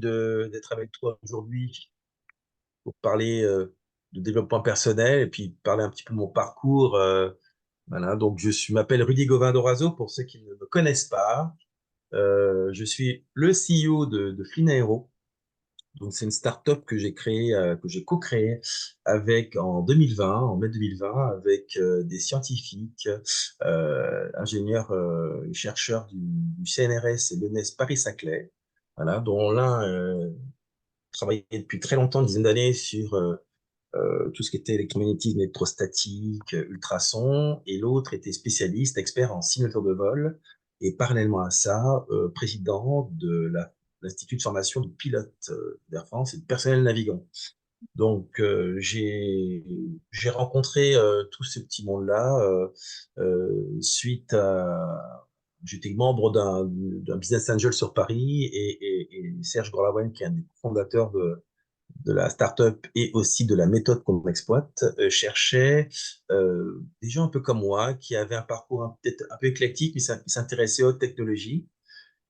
d'être avec toi aujourd'hui pour parler de développement personnel et puis parler un petit peu de mon parcours. Voilà, donc m'appelle Rudy Gauvin-Dorazo pour ceux qui ne me connaissent pas. Je suis le CEO de Flynaero. Donc c'est une start-up que j'ai créée, que j'ai co-créée avec en 2020, en mai 2020, avec des scientifiques, ingénieurs, chercheurs du CNRS et l'ENS Paris-Saclay, voilà, dont l'un travaillait depuis très longtemps, une dizaine d'années, sur tout ce qui était électromagnétisme électrostatique, ultrasons, et l'autre était spécialiste, expert en simulateur de vol, et parallèlement à ça, président de l'Institut de formation de pilotes d'Air France et de personnel navigant. Donc, j'ai rencontré tout ce petit monde-là suite à... J'étais membre d'un business angel sur Paris et Serge Gorlawen, qui est un des fondateurs de la startup et aussi de la méthode qu'on exploite, cherchait des gens un peu comme moi qui avaient un parcours peut-être un peu éclectique, mais qui s'intéressaient aux technologies.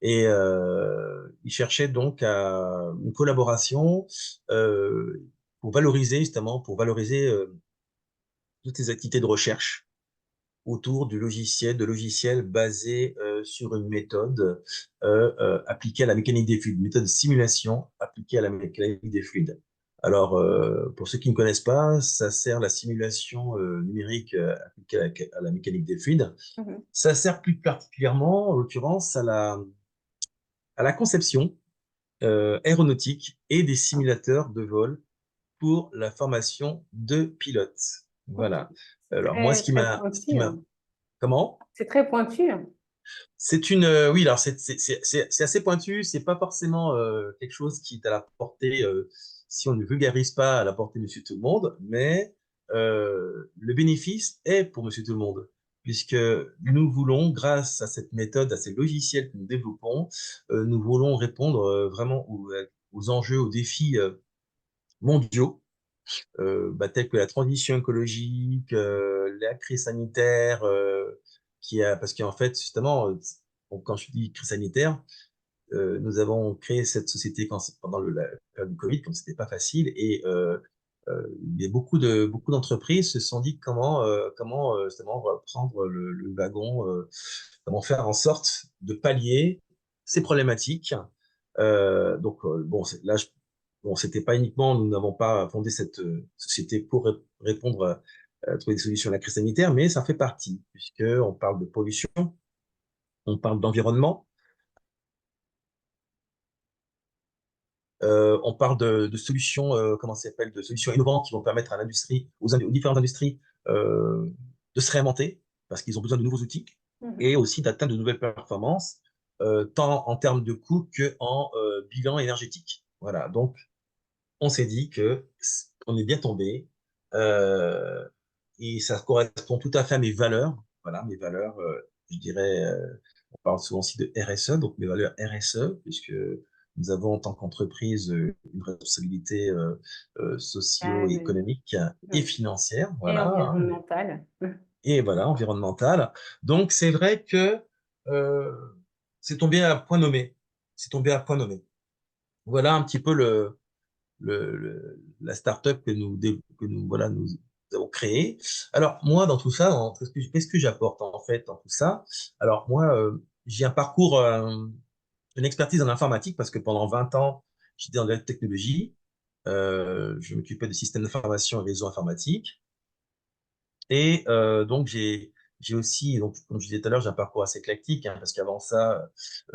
Et ils cherchaient donc à une collaboration pour valoriser, justement, pour valoriser toutes ces activités de recherche autour de logiciels basés sur une méthode appliquée à la mécanique des fluides, une méthode de simulation appliquée à la mécanique des fluides. Alors, pour ceux qui ne connaissent pas, ça sert la simulation numérique appliquée à la mécanique des fluides. Mhm. Ça sert plus particulièrement, en l'occurrence, à la conception aéronautique et des simulateurs de vol pour la formation de pilotes. Ok. Voilà. C'est Alors, moi, très ce pointu, qui hein. m'a, comment? C'est très pointu, hein. C'est une, oui, alors c'est assez pointu, c'est pas forcément quelque chose qui est à la portée, si on ne vulgarise pas, à la portée de Monsieur Tout le Monde, mais le bénéfice est pour Monsieur Tout le Monde, puisque nous voulons, grâce à cette méthode, à ces logiciels que nous développons, nous voulons répondre vraiment aux enjeux, aux défis mondiaux, tels que la transition écologique, la crise sanitaire, parce qu'en fait, justement, quand je dis crise sanitaire, nous avons créé cette société pendant la période du Covid, quand c'était pas facile, et il y a beaucoup d'entreprises se sont dit comment justement reprendre le wagon, comment faire en sorte de pallier ces problématiques. Bon, là, bon, c'était pas uniquement, nous n'avons pas fondé cette société pour répondre trouver des solutions à la crise sanitaire, mais ça fait partie, puisque on parle de pollution, on parle d'environnement, on parle de solutions, comment ça s'appelle, de solutions innovantes qui vont permettre à l'industrie, aux différentes industries de se réinventer parce qu'ils ont besoin de nouveaux outils Mhm. et aussi d'atteindre de nouvelles performances, tant en termes de coûts que en bilan énergétique. Voilà. Donc, on s'est dit que on est bien tombé euh, et ça correspond tout à fait à mes valeurs. Voilà, mes valeurs, je dirais, on parle souvent aussi de RSE, donc mes valeurs RSE, puisque nous avons en tant qu'entreprise une responsabilité Euh, socio-économique et mhm. financière, Et voilà, hein, environnemental. et voilà, environnementale. Donc c'est vrai que euh, c'est tombé à point nommé. C'est tombé à point nommé. Voilà un petit peu la start-up voilà, nous avons créée. Alors, moi, dans tout ça, qu'est-ce que j'apporte en fait dans tout ça? Alors, moi, j'ai un parcours, une expertise en informatique parce que pendant 20 ans, j'étais dans la technologie. Je m'occupais de systèmes d'information et réseaux informatiques. Et donc, j'ai aussi, donc, comme je disais tout à l'heure, j'ai un parcours assez éclectique, hein, parce qu'avant ça,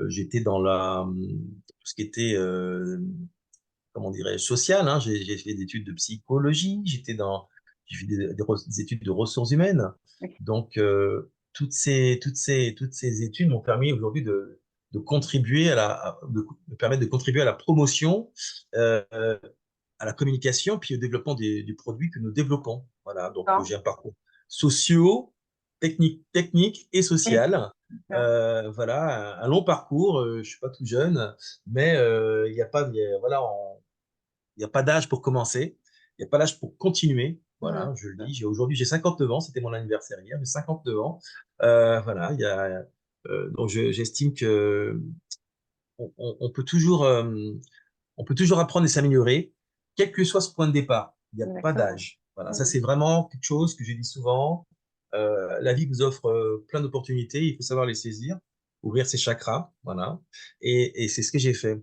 j'étais dans tout ce qui était comment dirais-je, sociale, hein. J'ai fait des études de psychologie, j'ai fait des études de ressources humaines. Donc, toutes ces études m'ont permis aujourd'hui de contribuer me permettre de contribuer à la promotion, euh, à la communication, puis au développement des produits que nous développons. Voilà. Donc, D'accord. j'ai un parcours socio, technique et Et- social. d'accord. Voilà, un long parcours. Je suis pas tout jeune, mais il n'y a pas, voilà, il n'y a pas d'âge pour commencer, il n'y a pas d'âge pour continuer. Voilà, Mhm. je le dis. Aujourd'hui, j'ai 59 ans, c'était mon anniversaire hier, j'ai 59 ans. Voilà, donc j'estime que on peut toujours on peut toujours apprendre et s'améliorer, quel que soit ce point de départ. Il n'y a pas Exactement. d'âge. Voilà, ça Mhm. c'est vraiment quelque chose que je dis souvent. La vie vous offre plein d'opportunités, il faut savoir les saisir, ouvrir ses chakras, voilà. Et c'est ce que j'ai fait.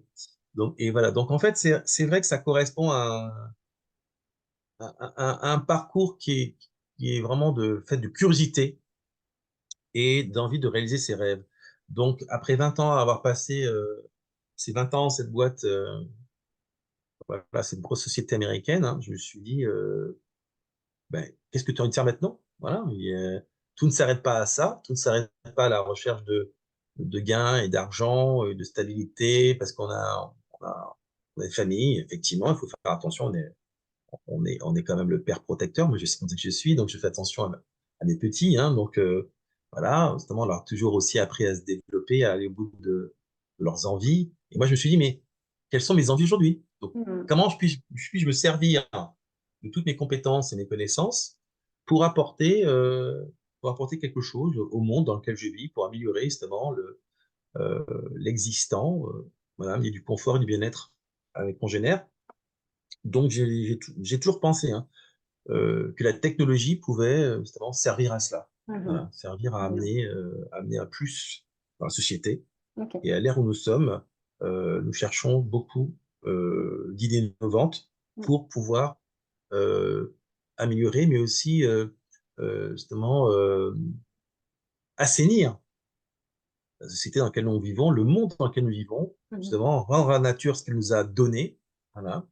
Donc, et voilà. Donc en fait, c'est vrai que ça correspond à un parcours qui est vraiment fait de curiosité et d'envie de réaliser ses rêves. Donc après 20 ans à avoir passé ces 20 ans, cette boîte, voilà, c'est une grosse société américaine, hein, je me suis dit, ben, qu'est-ce que tu as envie de faire maintenant? Voilà, tout ne s'arrête pas à ça, tout ne s'arrête pas à la recherche de gains et d'argent, de stabilité, parce on a une famille, effectivement, il faut faire attention, on est quand même le père protecteur, moi je sais comme ça que je suis, donc je fais attention à mes petits, hein, donc voilà, justement, on leur a toujours aussi appris à se développer, à aller au bout de leurs envies, et moi je me suis dit, mais quelles sont mes envies aujourd'hui? Donc, Mhm. comment je me servir de toutes mes compétences et mes connaissances pour apporter quelque chose au monde dans lequel je vis, pour améliorer justement euh, l'existant, voilà, amener du confort et du bien-être à mes congénères. Donc j'ai toujours pensé, hein, que la technologie pouvait justement servir à cela. Mhm. Voilà, servir à Bien. amener un plus dans la société. Ok. Et à l'ère où nous sommes, nous cherchons beaucoup d'idées innovantes Mhm. pour pouvoir améliorer, mais aussi justement assainir la société dans laquelle nous vivons, le monde dans lequel nous vivons, Mhm. justement rendre à la nature ce qu'elle nous a donné, voilà,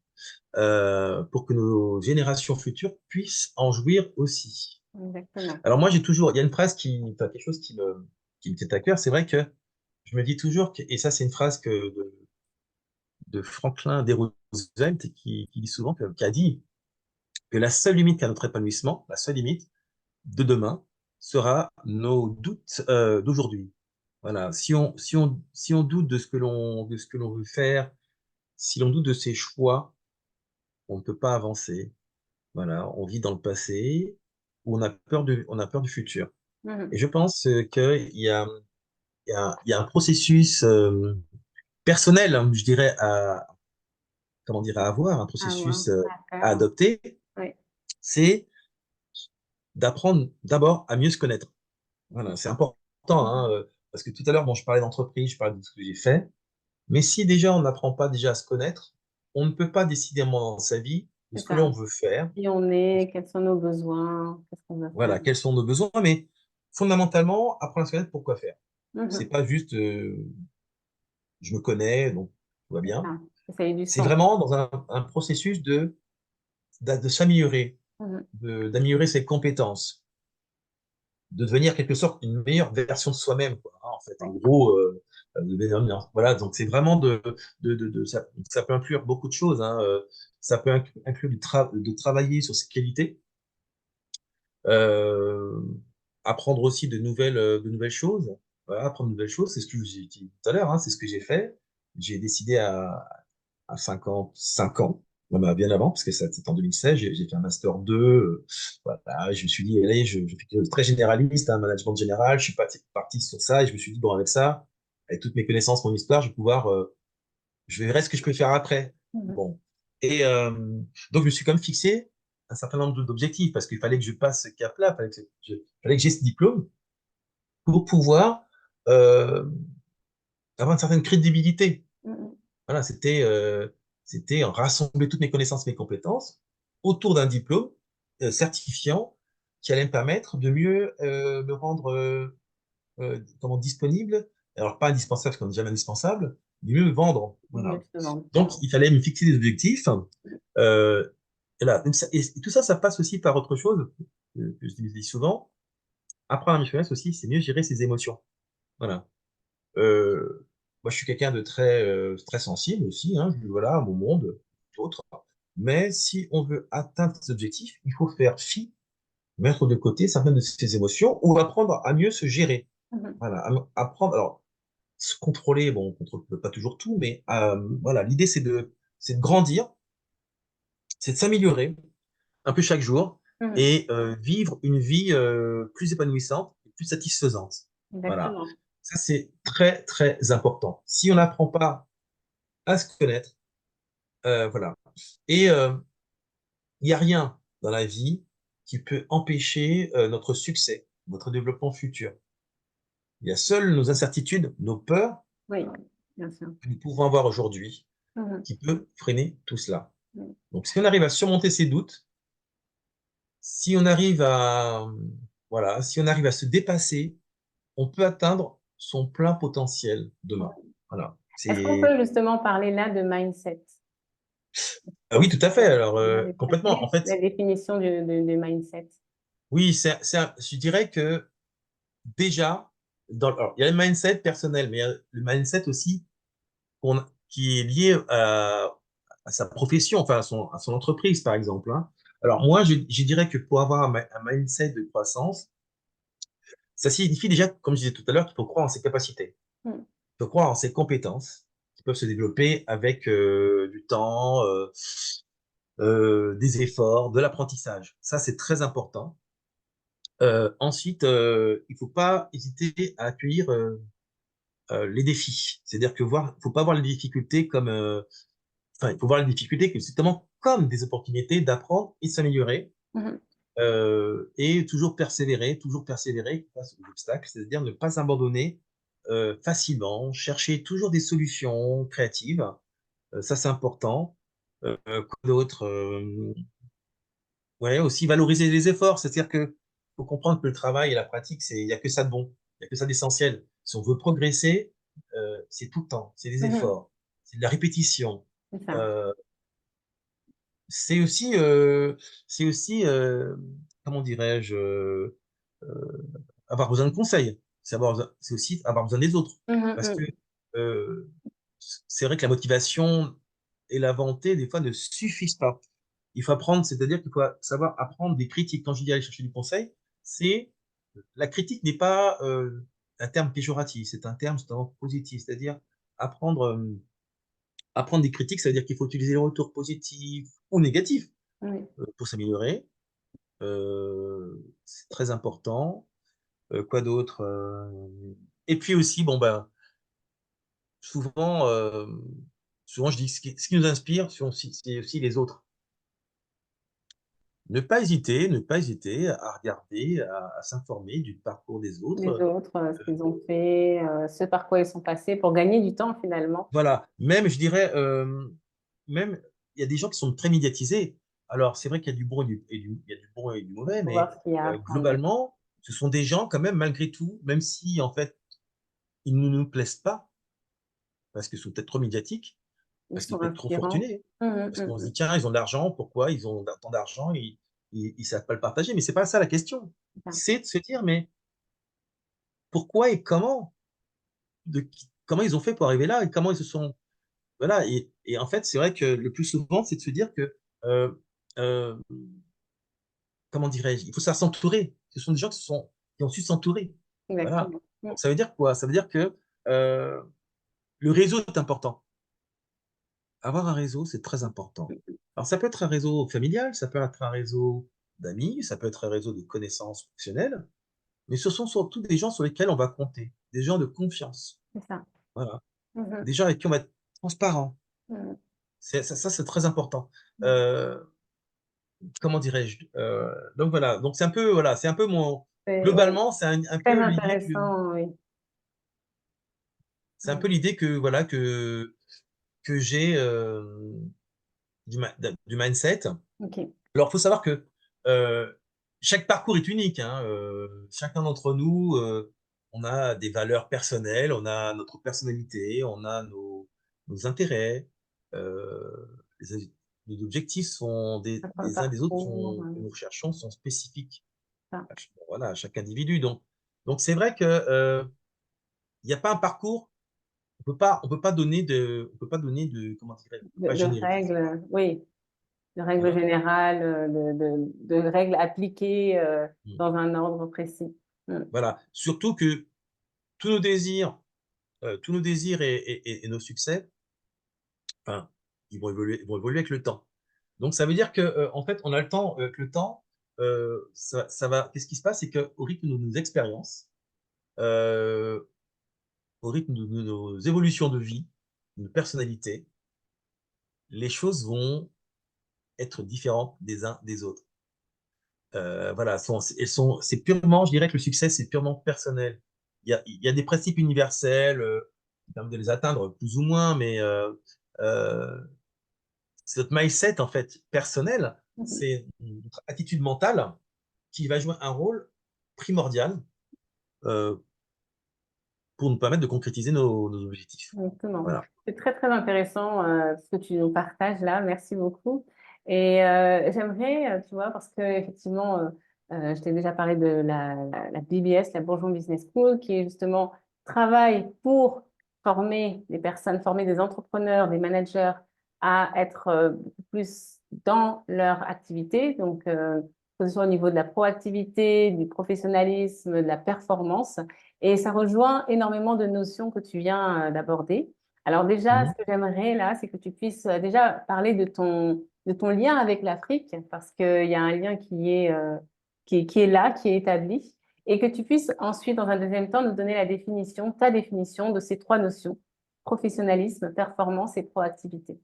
pour que nos générations futures puissent en jouir aussi. Exactement. Alors moi, il y a une phrase enfin, quelque chose qui me tient à cœur, c'est vrai que je me dis toujours, et ça c'est une phrase de Franklin D. Roosevelt qui dit souvent, qui a dit que la seule limite à notre épanouissement, la seule limite de demain, sera nos doutes d'aujourd'hui. Voilà, si on doute de ce que l'on veut faire, si l'on doute de ses choix, on ne peut pas avancer. Voilà, on vit dans le passé, où on a peur du futur. Mhm. Et je pense qu'il y a un processus personnel, hein, je dirais, à avoir, un À voir, processus à à faire. adopter, Oui. c'est d'apprendre d'abord à mieux se connaître. Voilà, c'est important, hein, parce que tout à l'heure, bon, je parlais d'entreprise, je parlais de ce que j'ai fait, mais si déjà on n'apprend pas déjà à se connaître, on ne peut pas décider un moment dans sa vie de C'est ce que ça. l'on veut faire, Qui on est, quels sont nos besoins, qu'est-ce qu'on veut faire. voilà, quels sont nos besoins, mais fondamentalement, apprendre à se connaître pour quoi faire. C'est Mhm. pas juste je me connais, donc tout va C'est bien. ça. Ça a eu du C'est sens. vraiment dans un processus de s'améliorer, Mhm. d'améliorer ses compétences, de devenir quelque sorte une meilleure version de soi-même, quoi, hein, en fait, en Oui. gros, voilà, donc c'est vraiment ça peut inclure beaucoup de choses, hein, ça peut inclure de travailler sur ses qualités, euh, apprendre aussi de nouvelles choses, voilà, apprendre de nouvelles choses, c'est ce que j'ai dit tout à l'heure, hein, c'est ce que j'ai fait. J'ai décidé à 55 ans, non, bah, bien avant, parce que c'était en 2016, j'ai fait un master 2, voilà, je me suis dit, allez, je fais quelque chose de très généraliste, un management général, je suis parti sur ça, et je me suis dit, bon, avec ça, avec toutes mes connaissances, mon histoire, je verrai ce que je peux faire après. Mhm. Bon. Et donc, je me suis quand même fixé un certain nombre d'objectifs, parce qu'il fallait que je passe ce cap-là, fallait que j'ai ce diplôme pour pouvoir euh, avoir une certaine crédibilité. Mhm. Voilà, c'était rassembler toutes mes connaissances, mes compétences autour d'un diplôme certifiant qui allait me permettre de mieux me rendre comment, disponible. Alors, pas indispensable, parce qu'on n'est jamais indispensable, mais mieux me vendre. Mieux Voilà. se vendre. Donc, il fallait me fixer des objectifs. Euh, et, là, et tout ça, ça passe aussi par autre chose que je dis souvent. Apprendre à me connaître aussi, c'est mieux gérer ses émotions. Voilà. Moi, je suis quelqu'un de très sensible aussi, hein, voilà, à mon monde, d'autres. Mais si on veut atteindre ces objectifs, il faut faire fi, mettre de côté certaines de ses émotions ou apprendre à mieux se gérer. Mhm. Voilà, apprendre, alors, se contrôler, bon, on ne contrôle pas toujours tout, mais voilà, l'idée, c'est de grandir, c'est de s'améliorer un peu chaque jour Mhm. et vivre une vie plus épanouissante et plus satisfaisante. Voilà. Exactement. Ça, c'est très, très important. Si on n'apprend pas à se connaître, Voilà. Et il n'y a rien dans la vie qui peut empêcher notre succès, notre développement futur. Il y a seules nos incertitudes, nos peurs Oui, bien sûr. que nous pouvons avoir aujourd'hui Mhm. qui peut freiner tout cela. Oui. Donc, si on arrive à surmonter ces doutes, si on arrive à, voilà, si on arrive à se dépasser, on peut atteindre son plein potentiel demain. Voilà. Est-ce qu'on peut justement parler là de mindset? Ah oui, tout à fait. Alors, Quelle complètement. En est la fait, définition du mindset? oui, je dirais que déjà, alors, il y a le mindset personnel, mais il y a le mindset aussi qui est lié à sa profession, enfin à son entreprise, par exemple, hein. Alors, moi, je dirais que pour avoir un mindset de croissance, ça signifie déjà, comme je disais tout à l'heure, qu'il faut croire en ses capacités. Mm. Il faut croire en ses compétences qui peuvent se développer avec du temps, des efforts, de l'apprentissage. Ça, c'est très important. Ensuite, il ne faut pas hésiter à accueillir les défis. C'est-à-dire que faut pas voir les difficultés comme, enfin, il faut voir les difficultés justement comme des opportunités d'apprendre et de s'améliorer, Mhm. et toujours persévérer face aux obstacles, c'est-à-dire ne pas abandonner facilement, chercher toujours des solutions créatives. Ça, c'est important. Quoi d'autre? Ouais, aussi valoriser les efforts, c'est-à-dire que faut comprendre que le travail et la pratique, il y a que ça de bon, il y a que ça d'essentiel. Si on veut progresser, c'est tout le temps, c'est des Mhm. efforts, c'est de la répétition. C'est ça. Euh, c'est aussi, comment dirais-je, avoir besoin de conseils. C'est aussi avoir besoin des autres, Mhm, parce que mm. euh, c'est vrai que la motivation et la volonté, des fois, ne suffisent pas. Il faut apprendre, c'est-à-dire qu'il faut savoir apprendre des critiques. Quand je dis aller chercher du conseil, c'est la critique n'est pas un terme péjoratif, c'est un terme justement positif, c'est-à-dire apprendre, apprendre des critiques, ça veut dire qu'il faut utiliser le retour positif ou négatif Oui. pour s'améliorer. C'est très important. Quoi d'autre? Et puis aussi, bon ben, souvent, souvent je dis ce qui nous inspire, c'est aussi les autres. Ne pas hésiter à regarder, à s'informer du parcours des Les autres. autres, ce qu'ils ont fait, ce par quoi ils sont passés pour gagner du temps finalement. Voilà, même, je dirais, même, il y a des gens qui sont très médiatisés. Alors, c'est vrai qu'il y a du bon il y a du bon et du mauvais, Pour voir mais ce qu'il y a à apprendre. globalement, ce sont des gens quand même, malgré tout, même si, en fait, ils ne nous plaisent pas, parce qu'ils sont peut-être trop médiatiques, Ils parce qu'ils sont sont peut-être trop inspirants. fortunés, Mhm, parce qu'on se mhm. dit, tiens, ils ont de l'argent, pourquoi ils ont tant d'argent, ils savent pas le partager. Mais c'est pas ça la question. C'est ça. C'est de se dire, mais pourquoi et comment? Comment ils ont fait pour arriver là et comment ils se sont. Voilà, et en fait, c'est vrai que le plus souvent, c'est de se dire que, euh, euh, comment dirais-je, il faut savoir s'entourer. Ce sont des gens qui ont su s'entourer. Voilà. Exactement. Mm. Donc, ça veut dire quoi? Ça veut dire que le réseau est important. Avoir un réseau, c'est très important. Alors, ça peut être un réseau familial, ça peut être un réseau d'amis, ça peut être un réseau de connaissances professionnelles, mais ce sont surtout des gens sur lesquels on va compter, des gens de confiance. C'est ça. Voilà. Mhm, Des gens avec qui on va être transparent. mhm. Ça, c'est très important. Mm. Euh, comment dirais-je? Donc voilà, donc c'est un peu, voilà, c'est un peu mon. Oui, Globalement, c'est un très peu l'idée intéressant, oui. Mm. voilà que j'ai du mindset. Ok. Alors, il faut savoir que euh, chaque parcours est unique, hein. Chacun d'entre nous, on a des valeurs personnelles, on a notre personnalité, on a nos intérêts. Les, nos objectifs sont Après un des uns des autres parcours, que nous recherchons sont spécifiques ça. voilà, à chaque individu. Donc c'est vrai que il n'y a pas un parcours, on peut pas donner de, comment dire, on peut pas De généraliser. règles, oui, de règles Voilà. générales, de règles appliquées Mm. dans un ordre précis. Mm. Voilà. Surtout que tous nos désirs, tous nos désirs et nos succès, enfin, ils vont évoluer avec le temps. Donc ça veut dire que en fait, on a le temps, que le temps, ça va. Qu'est-ce qui se passe, c'est qu'au rythme de nos expériences, euh, au rythme de nos évolutions de vie, de nos personnalités, les choses vont être différentes des uns des autres. Voilà, c'est purement, je dirais que le succès, c'est purement personnel. Il y a des principes universels qui permettent de les atteindre plus ou moins, mais euh, c'est notre mindset, en fait, personnel, Mhm. c'est notre attitude mentale qui va jouer un rôle primordial euh, pour nous permettre de concrétiser nos objectifs. Exactement. Voilà. C'est très, très intéressant ce que tu nous partages là. Merci beaucoup. Et j'aimerais, tu vois, parce que effectivement, je t'ai déjà parlé de la BBS, la Bourgeon Business School, qui est justement travail pour former des personnes, former des entrepreneurs, des managers à être beaucoup plus dans leur activité. Donc, que ce soit au niveau de la proactivité, du professionnalisme, de la performance. Et ça rejoint énormément de notions que tu viens d'aborder. Alors déjà, ce Mhm. que j'aimerais là, c'est que tu puisses déjà parler de ton lien avec l'Afrique, parce qu'il y a un lien qui est là, qui est établi, et que tu puisses ensuite, dans un deuxième temps, nous donner la définition, ta définition de ces trois notions, professionnalisme, performance et proactivité.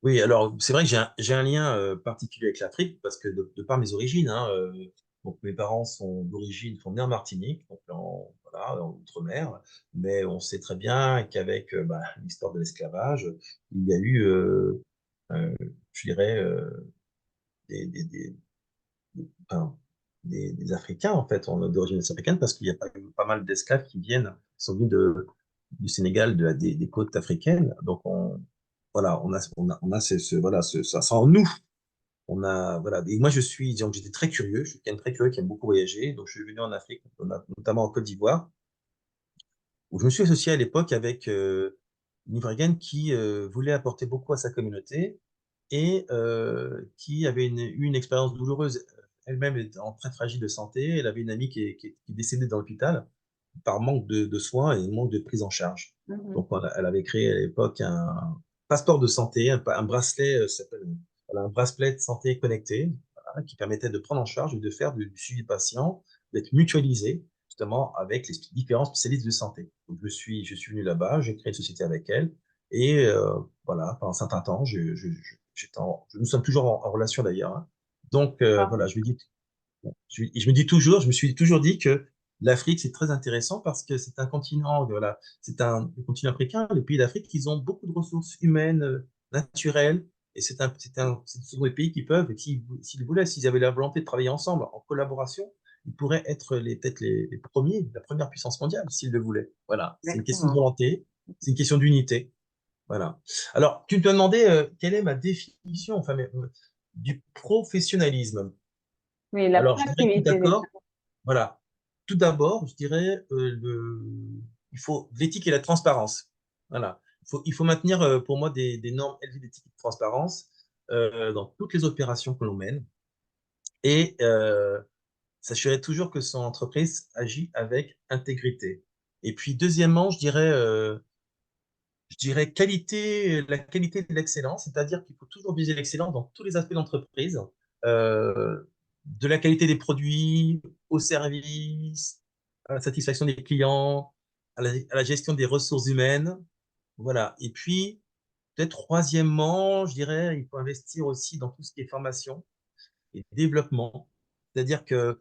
Oui, alors c'est vrai que j'ai un lien particulier avec l'Afrique parce que de par mes origines, hein, donc mes parents sont nés en Martinique, donc voilà, en Outre-mer, mais on sait très bien qu'avec l'histoire de l'esclavage, il y a eu, euh, je dirais, des, des, des, enfin, des Africains en fait, d'origine africaine, parce qu'il y a pas mal d'esclaves qui sont venus du Sénégal, des côtes africaines, donc voilà, on a voilà, ça en nous. Voilà. Et moi, donc, j'étais très curieux. Je suis quelqu'un de très curieux qui aime beaucoup voyager. Donc, je suis venu en Afrique, notamment en Côte d'Ivoire, où je me suis associé à l'époque avec une Ivoirienne qui voulait apporter beaucoup à sa communauté et qui avait eu une expérience douloureuse. Elle-même était en très fragile de santé. Elle avait une amie qui est décédée dans l'hôpital par manque de soins et manque de prise en charge. Mhm. Donc, elle avait créé à l'époque un passeport de santé, un bracelet, voilà, un bracelet de santé connecté, voilà, qui permettait de prendre en charge et de faire du suivi patient, d'être mutualisé justement avec les différents spécialistes de santé. Donc, je suis venu là-bas, j'ai créé une société avec elle et voilà, pendant un certain temps, nous sommes toujours en relation d'ailleurs, hein. Donc, voilà, je me suis toujours dit que l'Afrique, c'est très intéressant parce que c'est un continent, voilà, le continent africain, les pays d'Afrique, ils ont beaucoup de ressources humaines, naturelles, et ce sont des pays qui peuvent, et s'ils voulaient, s'ils avaient la volonté de travailler ensemble, en collaboration, ils pourraient être peut-être les premiers, la première puissance mondiale, s'ils le voulaient. Voilà, c'est une question de Exactement. volonté, c'est une question d'unité. Voilà. Alors, tu te demandais quelle est ma définition, enfin, du professionnalisme. Oui, la Alors, je dirais tout proactivité déjà. d'accord. Voilà. Tout d'abord, je dirais, il faut de l'éthique et la transparence. Voilà. Il faut maintenir, pour moi, des normes élevées d'éthique et de transparence dans toutes les opérations que l'on mène et s'assurer toujours que son entreprise agit avec intégrité. Et puis, deuxièmement, je dirais la qualité de l'excellence, c'est-à-dire qu'il faut toujours viser l'excellence dans tous les aspects d'entreprise, euh, de la qualité des produits au service, à la satisfaction des clients, à la gestion des ressources humaines. Voilà. Et puis, peut-être troisièmement, je dirais, il faut investir aussi dans tout ce qui est formation et développement. C'est-à-dire que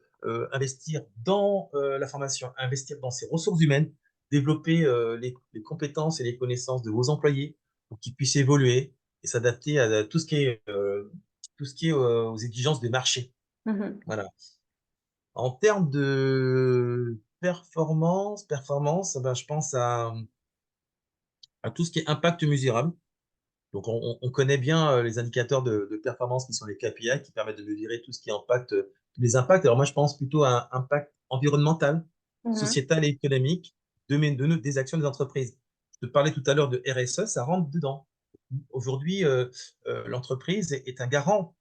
investir dans la formation, investir dans ses ressources humaines, développer les compétences et les connaissances de vos employés pour qu'ils puissent évoluer et s'adapter à tout ce qui est aux exigences des marchés. Mhm. Voilà. En termes de performance, ben, je pense à tout ce qui est impact mesurable. Donc, on connaît bien les indicateurs de performance qui sont les KPI qui permettent de mesurer tout ce qui impacte, tous les impacts. Alors, moi, je pense plutôt à un impact environnemental, Mhm. sociétal et économique des actions des entreprises. Je te parlais tout à l'heure de RSE, ça rentre dedans. Aujourd'hui, l'entreprise est un garant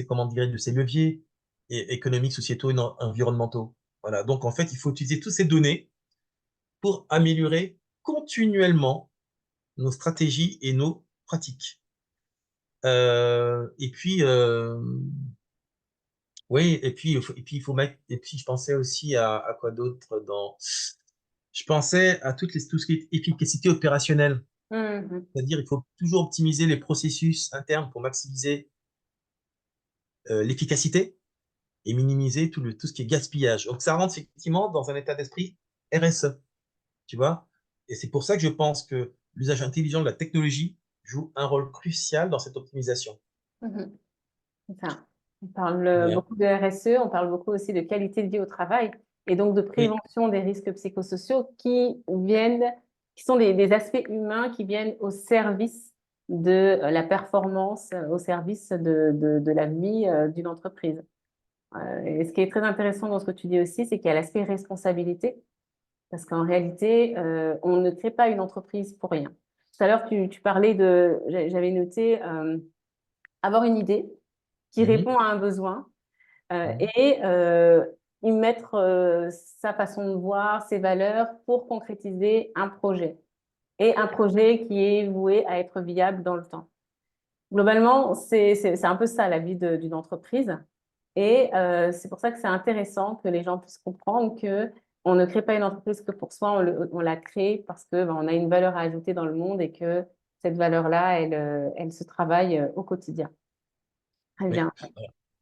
comment dire, de ces leviers économiques, sociétaux et environnementaux. Voilà. Donc, en fait, il faut utiliser toutes ces données pour améliorer continuellement nos stratégies et nos pratiques. Et puis, oui, et puis il faut mettre, et puis je pensais aussi à quoi d'autre Je pensais à tout ce qui est efficacité opérationnelle. Mhm. C'est-à-dire, il faut toujours optimiser les processus internes pour maximiser l'efficacité et minimiser tout ce qui est gaspillage. Donc, ça rentre effectivement dans un état d'esprit RSE, tu vois. Et c'est pour ça que je pense que l'usage intelligent de la technologie joue un rôle crucial dans cette optimisation. Mhm. C'est ça. On parle Bien. beaucoup de RSE, on parle beaucoup aussi de qualité de vie au travail et donc de Oui, prévention des risques psychosociaux qui sont des aspects humains qui viennent au service de la performance, au service de la vie d'une entreprise. Et ce qui est très intéressant dans ce que tu dis aussi, c'est qu'il y a l'aspect responsabilité, parce qu'en réalité, on ne crée pas une entreprise pour rien. Tout à l'heure, tu parlais j'avais noté avoir une idée qui mhm, répond à un besoin mhm. et y mettre sa façon de voir, ses valeurs pour concrétiser un projet. Et un projet qui est voué à être viable dans le temps. Globalement, c'est un peu ça la vie d'une entreprise. Et c'est pour ça que c'est intéressant que les gens puissent comprendre que on ne crée pas une entreprise que pour soi, on la crée parce que ben, on a une valeur à ajouter dans le monde et que cette valeur-là, elle se travaille au quotidien. Très Mais, bien,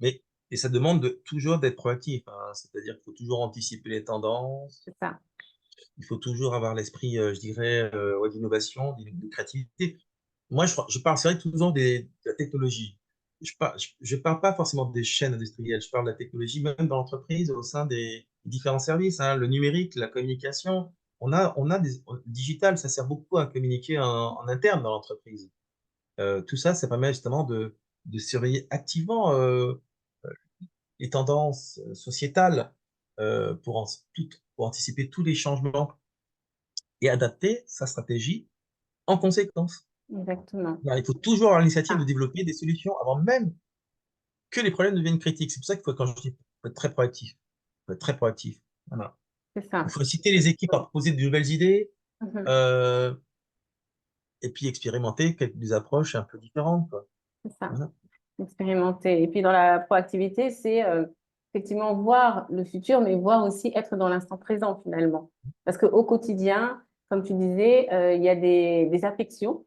mais, et ça demande toujours d'être proactif, hein. C'est-à-dire qu'il faut toujours anticiper les tendances, c'est ça. il faut toujours avoir l'esprit, je dirais, ouais, d'innovation, de créativité. Moi, je parle, c'est vrai, toujours de la technologie. Je parle pas forcément des chaînes industrielles, je parle de la technologie, même dans l'entreprise, au sein des différents services, hein, le numérique, la communication. Le digital, ça sert beaucoup à communiquer en interne dans l'entreprise. Tout ça, ça permet justement de surveiller activement les tendances sociétales pour anticiper tous les changements et adapter sa stratégie en conséquence. Exactement. Alors, il faut toujours avoir l'initiative de Ah, développer des solutions avant même que les problèmes deviennent critiques. C'est pour ça qu'il faut, quand je dis, faut être très proactif. Faut être très proactif. Voilà. c'est Il ça. faut inciter les équipes à proposer de nouvelles idées Mhm. euh, et puis expérimenter des approches un peu différentes, quoi. C'est ça. Voilà. Expérimenter. Et puis dans la proactivité, c'est effectivement voir le futur, mais voir aussi être dans l'instant présent finalement. Parce qu'au quotidien, comme tu disais, il y a des affections.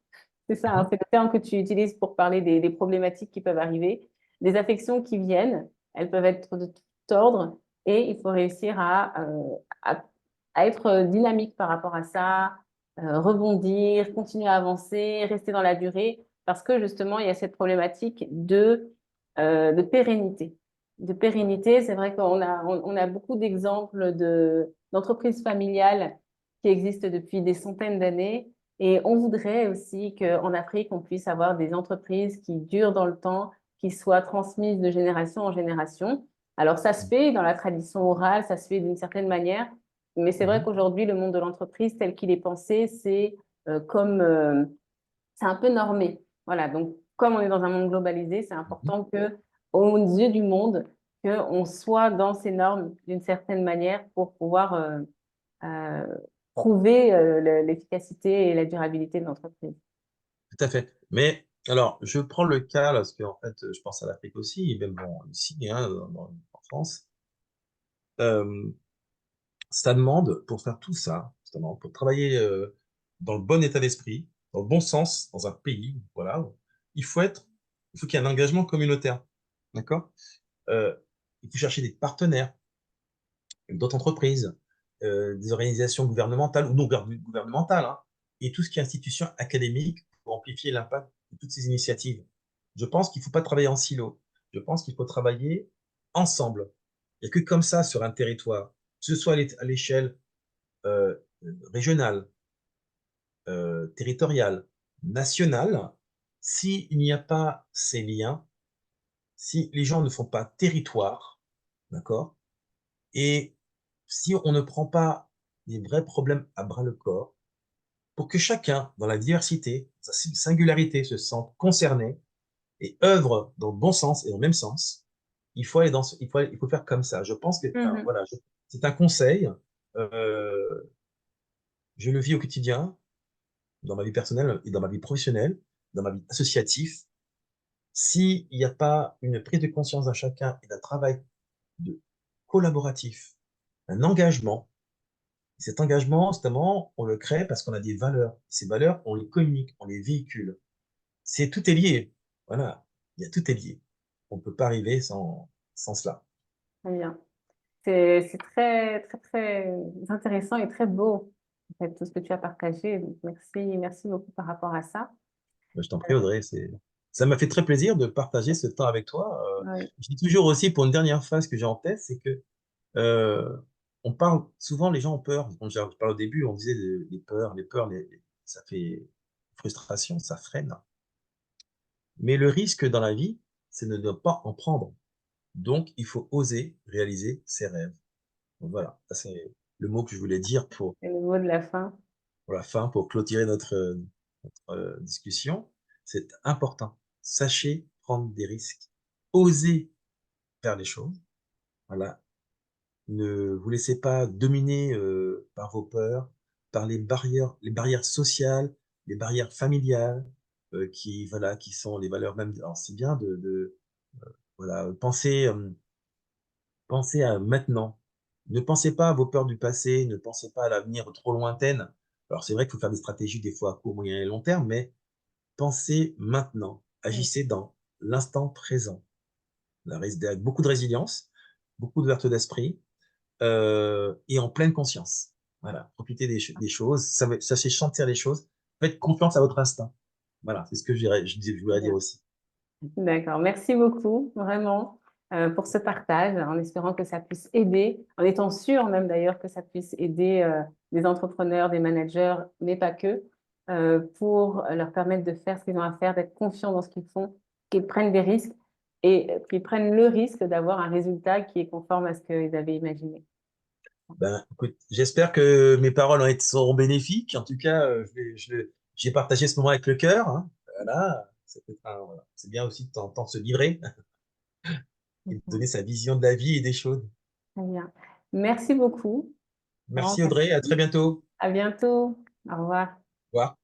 C'est ça, hein, Mhm. c'est le terme que tu utilises pour parler des problématiques qui peuvent arriver. Des affections qui viennent, elles peuvent être de tout ordre et il faut réussir à, à être dynamique par rapport à ça, rebondir, continuer à avancer, rester dans la durée parce que justement, il y a cette problématique de pérennité. De pérennité, c'est vrai on a beaucoup d'exemples d'entreprises familiales qui existent depuis des centaines d'années et on voudrait aussi qu'en Afrique, on puisse avoir des entreprises qui durent dans le temps, qui soient transmises de génération en génération. Alors, ça se fait dans la tradition orale, ça se fait d'une certaine manière, mais c'est vrai Mhm. qu'aujourd'hui, le monde de l'entreprise tel qu'il est pensé, comme c'est un peu normé. Voilà, donc comme on est dans un monde globalisé, c'est Mhm. important que, aux yeux du monde, qu'on soit dans ces normes d'une certaine manière pour pouvoir euh, prouver l'efficacité et la durabilité de l'entreprise. Tout à fait. Mais alors, je prends le cas, là, parce qu'en fait, je pense à l'Afrique aussi, et même bon, ici, hein, en France. Euh, Ça demande, pour faire tout ça, justement, pour travailler dans le bon état d'esprit, dans le bon sens, dans un pays, voilà, il faut être, il faut qu'il y ait un engagement communautaire, d'accord? Euh, il faut chercher des partenaires, d'autres entreprises, des organisations gouvernementales ou non gouvernementales, hein, et tout ce qui est institution académique pour amplifier l'impact de toutes ces initiatives. Je pense qu'il ne faut pas travailler en silo. Je pense qu'il faut travailler ensemble. Il n'y a que comme ça sur un territoire, que ce soit à l'échelle euh, régionale, territoriale, nationale, s'il n'y a pas ces liens, si les gens ne font pas territoire, d'accord, et si on ne prend pas les vrais problèmes à bras le corps, pour que chacun, dans la diversité, sa singularité, se sente concerné et œuvre dans le bon sens et dans le même sens, il faut faire comme ça. Je pense que, enfin, Mhm. voilà, c'est un conseil. Euh, je le vis au quotidien, dans ma vie personnelle et dans ma vie professionnelle, dans ma vie associative. S'il n'y a pas une prise de conscience d'un chacun et d'un travail de collaboratif, un engagement, Cet engagement, justement, on le crée parce qu'on a des valeurs. Ces valeurs, on les communique, on les véhicule. Tout est lié. Voilà, tout est lié. On ne peut pas arriver sans cela. Très bien. C'est très, très, très intéressant et très beau, en fait, tout ce que tu as partagé. Donc, merci beaucoup par rapport à ça. Je t'en prie, Audrey. Ça m'a fait très plaisir de partager ce temps avec toi. Oui, Je dis toujours aussi, pour une dernière phrase que j'ai en tête, c'est que euh, on parle, souvent les gens ont peur. Quand je parle au début, on disait les peurs, ça fait frustration, ça freine. Mais le risque dans la vie, c'est de ne pas en prendre. Donc, il faut oser réaliser ses rêves. Donc, voilà, ça c'est le mot que je voulais dire c'est le mot de la fin. pour la fin, pour clôturer notre discussion. C'est important. Sachez prendre des risques. Osez faire les choses. Voilà. Ne vous laissez pas dominer par vos peurs, par les barrières sociales, les barrières familiales, voilà, qui sont les valeurs même. Alors, c'est bien voilà, pensez à maintenant. Ne pensez pas à vos peurs du passé, ne pensez pas à l'avenir trop lointaine. Alors, c'est vrai qu'il faut faire des stratégies des fois à court, moyen et long terme, mais pensez maintenant. Oui, Agissez dans l'instant présent. Avec beaucoup de résilience, beaucoup d'ouverture d'esprit et en pleine conscience. Voilà, profitez des choses, sachez sentir les choses, faites confiance à votre instinct. Voilà, c'est ce que je très voudrais dire bien. aussi. D'accord. Merci beaucoup, vraiment, pour ce partage, en espérant que ça puisse aider, en étant sûr même d'ailleurs que ça puisse aider des entrepreneurs, des managers, mais pas que, pour leur permettre de faire ce qu'ils ont à faire, d'être confiants dans ce qu'ils font, qu'ils prennent des risques et qu'ils prennent le risque d'avoir un résultat qui est conforme à ce qu'ils avaient imaginé. Ben, écoute, j'espère que mes paroles seront bénéfiques. En tout cas, j'ai partagé ce moment avec le cœur. Hein. Voilà, voilà. C'est bien aussi de t'entendre se livrer et de donner sa vision de la vie et des choses. Très bien. Merci beaucoup. Vraiment, Merci Audrey, à très merci. bientôt. À bientôt. Au revoir. Au revoir.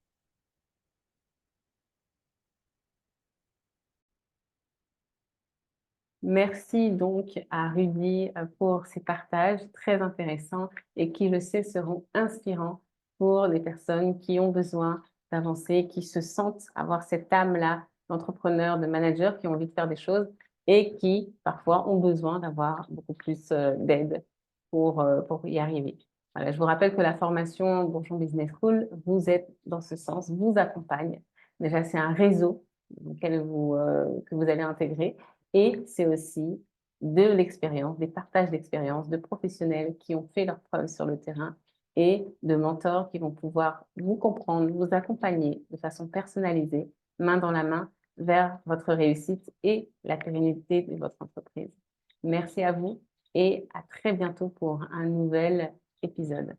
Merci donc à Rudy pour ces partages très intéressants et qui, je sais, seront inspirants pour des personnes qui ont besoin d'avancer, qui se sentent avoir cette âme-là d'entrepreneur, de manager, qui ont envie de faire des choses et qui, parfois, ont besoin d'avoir beaucoup plus d'aide pour y arriver. Voilà, je vous rappelle que la formation Bourgeon Business School vous aide dans ce sens, vous accompagne. Déjà, c'est un réseau auquel que vous allez intégrer et c'est aussi de l'expérience, des partages d'expériences de professionnels qui ont fait leurs preuves sur le terrain et de mentors qui vont pouvoir vous comprendre, vous accompagner de façon personnalisée, main dans la main, vers votre réussite et la pérennité de votre entreprise. Merci à vous et à très bientôt pour un nouvel épisode.